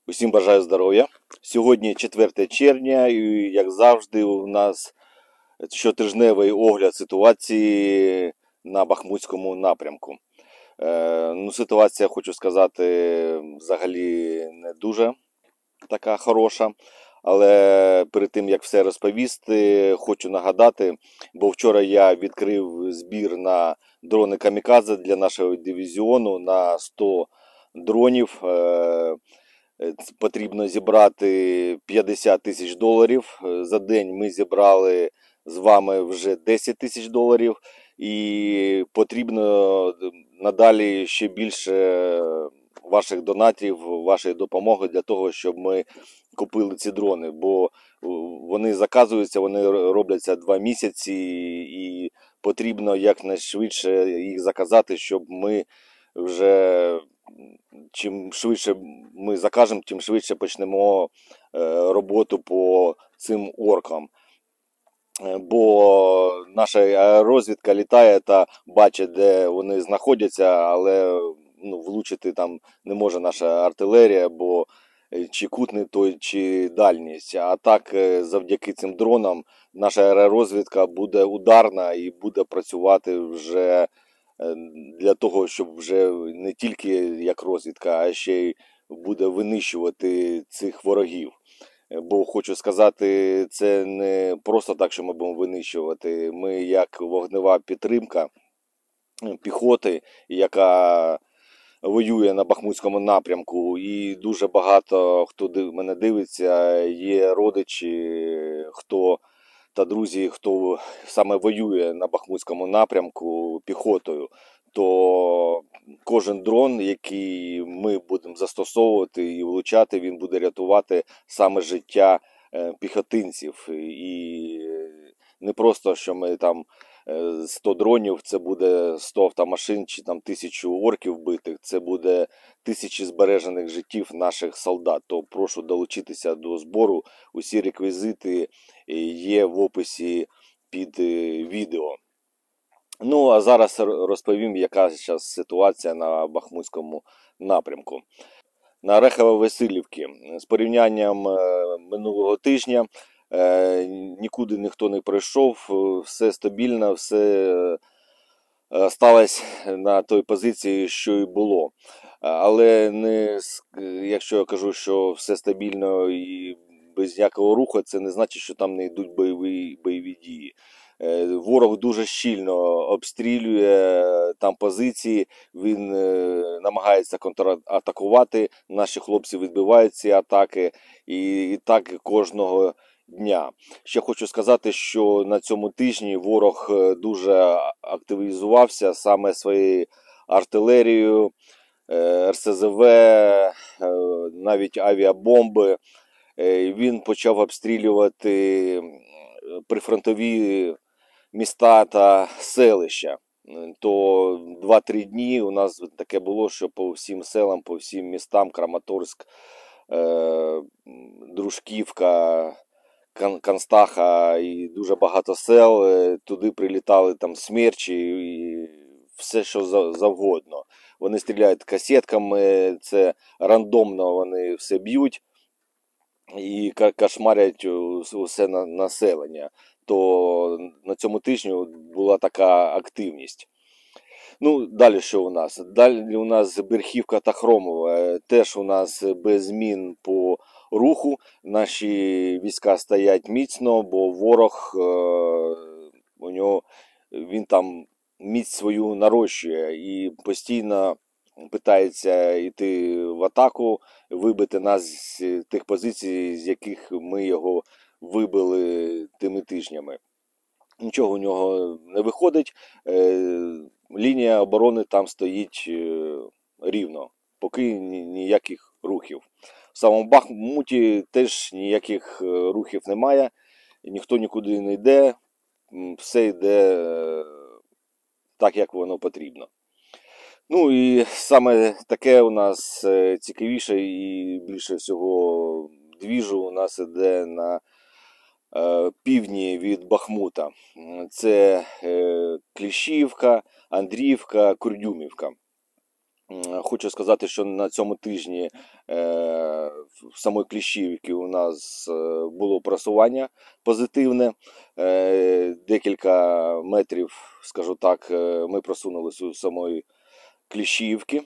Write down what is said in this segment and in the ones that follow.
Усім бажаю здоров'я. Сьогодні 4 червня і, як завжди, у нас щотижневий огляд ситуації на Бахмутському напрямку. Ситуація, хочу сказати, взагалі не дуже така хороша. Але перед тим, як все розповісти, хочу нагадати, бо вчора я відкрив збір на дрони Камікадзе для нашого дивізіону на 100 дронів. Потрібно зібрати 50 тисяч доларів. За день ми зібрали з вами вже 10 тисяч доларів. І потрібно надалі ще більше ваших донатів, вашої допомоги для того, щоб ми купили ці дрони. Бо вони заказуються, вони робляться 2 місяці і потрібно якнайшвидше їх заказати, щоб ми вже... Чим швидше ми закажемо, тим швидше почнемо роботу по цим оркам. Бо наша розвідка літає та бачить, де вони знаходяться, але влучити там не може наша артилерія, бо чи кут той, чи дальність. А так, завдяки цим дронам, наша аеророзвідка буде ударна і буде працювати вже для того, щоб вже не тільки як розвідка, а ще й буде винищувати цих ворогів. Бо хочу сказати, це не просто так, що ми будемо винищувати. Ми як вогнева підтримка піхоти, яка воює на Бахмутському напрямку, і дуже багато хто мене дивиться, є родичі, хто та друзі, хто саме воює на Бахмутському напрямку піхотою, то кожен дрон, який ми будемо застосовувати і влучати, він буде рятувати саме життя піхотинців. І не просто, що ми там 100 дронів, це буде 100 автомашин чи там 1000 орків вбитих, це буде тисячі збережених життів наших солдат. То прошу долучитися до збору. Усі реквізити є в описі під відео. А зараз розповім, яка зараз ситуація на Бахмутському напрямку. На Орехово-Василівці з порівнянням минулого тижня нікуди ніхто не прийшов, все стабільно, все сталося на той позиції, що і було. Але якщо я кажу, що все стабільно і без ніякого руху, це не значить, що там не йдуть бойові дії. Ворог дуже щільно обстрілює там позиції, він намагається контратакувати, наші хлопці відбивають ці атаки, і так кожного дня. Ще хочу сказати, що на цьому тижні ворог дуже активізувався саме своєю артилерією, РСЗВ, навіть авіабомби. Він почав обстрілювати прифронтові міста та селища. То 2-3 дні у нас таке було, що по всім селам, по всім містам, Краматорськ, Дружківка, Констаха і дуже багато сел, туди прилітали там смерчі і все, що завгодно. Вони стріляють касетками, це рандомно вони все б'ють і кошмарять усе населення. То на цьому тижні була така активність. Далі що у нас? Далі у нас Берхівка та Хромове. Теж у нас без змін по руху. Наші війська стоять міцно, бо ворог, він там міць свою нарощує і постійно питається йти в атаку, вибити нас з тих позицій, з яких ми його вибили тими тижнями. Нічого у нього не виходить, лінія оборони там стоїть рівно, поки ніяких рухів. В самому Бахмуті теж ніяких рухів немає, ніхто нікуди не йде, все йде так, як воно потрібно. І саме таке у нас цікавіше і більше всього двіжу у нас іде на півдні від Бахмута. Це Кліщівка, Андріївка, Курдюмівка. Хочу сказати, що на цьому тижні в самої Кліщівки у нас було просування позитивне. Декілька метрів, скажу так, ми просунулися у самої Кліщівки.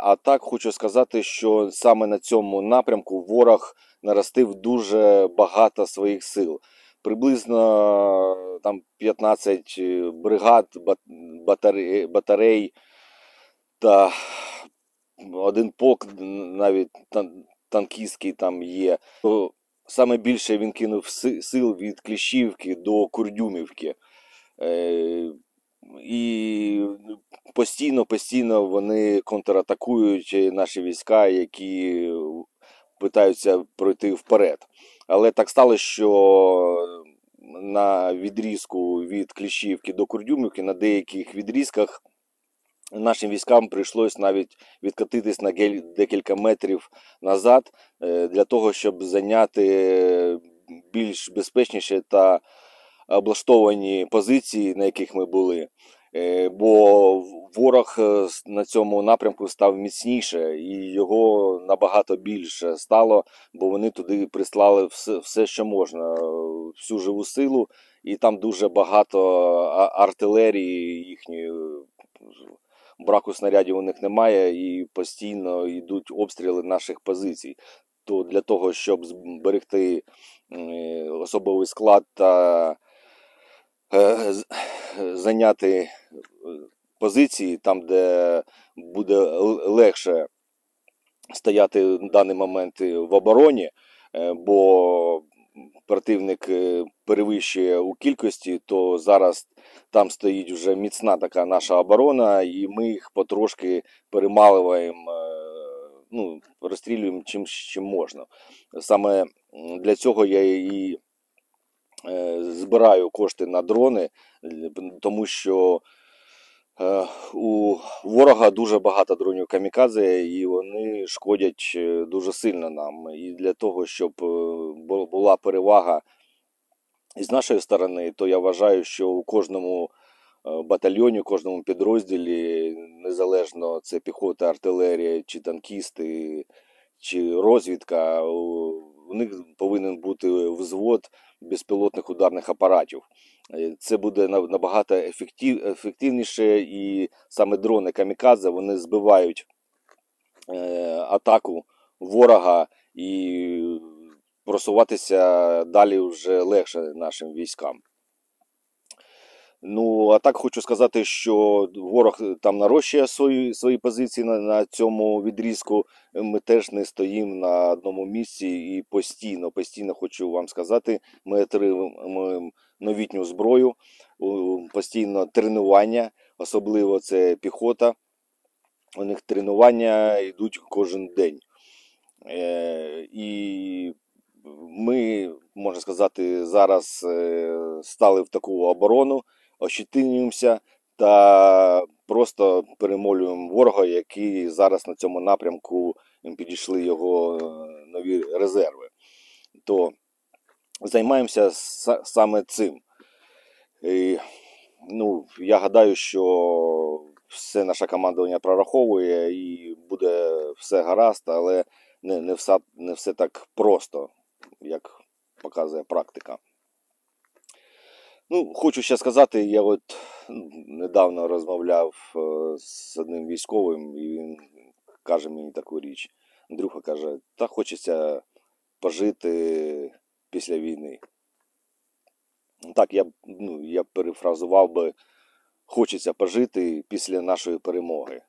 А так хочу сказати, що саме на цьому напрямку ворог наростив дуже багато своїх сил. Приблизно там 15 бригад, батарей та один полк, навіть танкістський там є. Саме більше він кинув сил від Кліщівки до Курдюмівки. І постійно вони контратакують наші війська, які питаються пройти вперед. Але так сталося, що на відрізку від Кліщівки до Курдюмівки, на деяких відрізках, нашим військам прийшлось навіть відкотитись на декілька метрів назад для того, щоб зайняти більш безпечніші та облаштовані позиції, на яких ми були. Бо ворог на цьому напрямку став міцніше і його набагато більше стало, бо вони туди прислали все, що можна, всю живу силу, і там дуже багато артилерії їхньої. Браку снарядів у них немає і постійно йдуть обстріли наших позицій. То для того, щоб зберегти особовий склад та зайняти позиції там, де буде легше стояти в даний момент в обороні, бо противник перевищує у кількості, то зараз там стоїть вже міцна така наша оборона, і ми їх потрошки перемалюємо, ну, розстрілюємо чим можна. Саме для цього я і збираю кошти на дрони, тому що у ворога дуже багато дронів камікадзе, і вони шкодять дуже сильно нам. І для того, щоб була перевага з нашої сторони, то я вважаю, що у кожному батальйоні, у кожному підрозділі, незалежно це піхота, артилерія, чи танкісти, чи розвідка, у них повинен бути взвод безпілотних ударних апаратів. Це буде набагато ефективніше, і саме дрони камікадзе, вони збивають атаку ворога, і просуватися далі вже легше нашим військам. Ну, а так хочу сказати, що ворог там нарощує свої позиції на цьому відрізку. Ми теж не стоїмо на одному місці і постійно хочу вам сказати, ми отримуємо новітню зброю, постійно тренування, особливо це піхота. У них тренування йдуть кожен день. І ми, можна сказати, зараз стали в таку оборону, ощетинюємося та просто перемолюємо ворога, який зараз на цьому напрямку підійшли його нові резерви. То займаємося саме цим. І, ну, я гадаю, що все наше командування прораховує і буде все гаразд, але не все так просто, як показує практика. Ну, хочу ще сказати, я от недавно розмовляв з одним військовим, і він каже мені таку річ. Андрюха каже, та хочеться пожити після війни. Так, я перефразував би, хочеться пожити після нашої перемоги.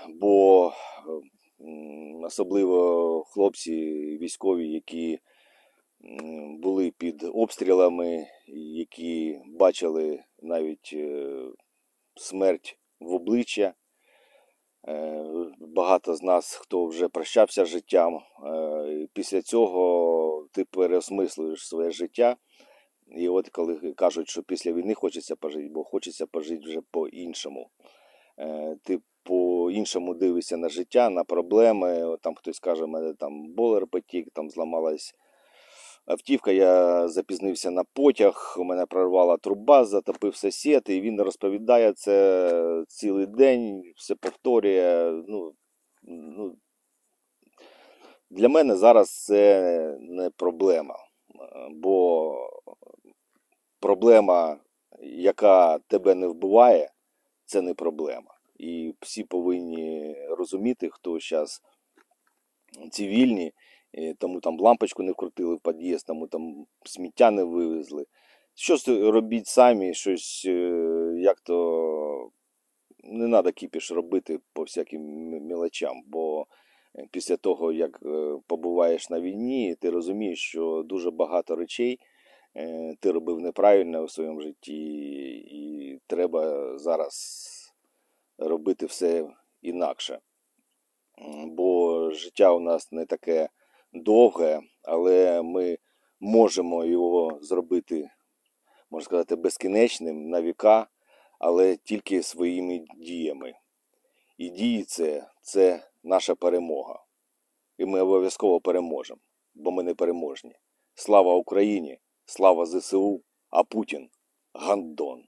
Бо особливо хлопці військові, які були під обстрілами, які бачили навіть смерть в обличчя. Багато з нас, хто вже прощався з життям, після цього ти переосмислюєш своє життя. І от коли кажуть, що після війни хочеться пожити, бо хочеться пожити вже по-іншому. Ти по-іншому дивишся на життя, на проблеми. Там хтось каже, мене там болер потік, там зламалась автівка, я запізнився на потяг, у мене прорвала труба, затопив сосед, і він розповідає це цілий день, все повторює. Ну, для мене зараз це не проблема, бо проблема, яка тебе не вбиває, це не проблема. І всі повинні розуміти, хто зараз цивільні, тому там лампочку не вкрутили в під'їзд, тому там сміття не вивезли. Щось робіть самі, щось як-то не треба кіпіш робити по всяким мілочам, бо після того, як побуваєш на війні, ти розумієш, що дуже багато речей ти робив неправильно у своєму житті, і треба зараз робити все інакше. Бо життя у нас не таке довге, але ми можемо його зробити, можна сказати, безкінечним на віка, але тільки своїми діями. І дії це наша перемога. І ми обов'язково переможемо, бо ми не переможні. Слава Україні, слава ЗСУ, а Путін – гандон.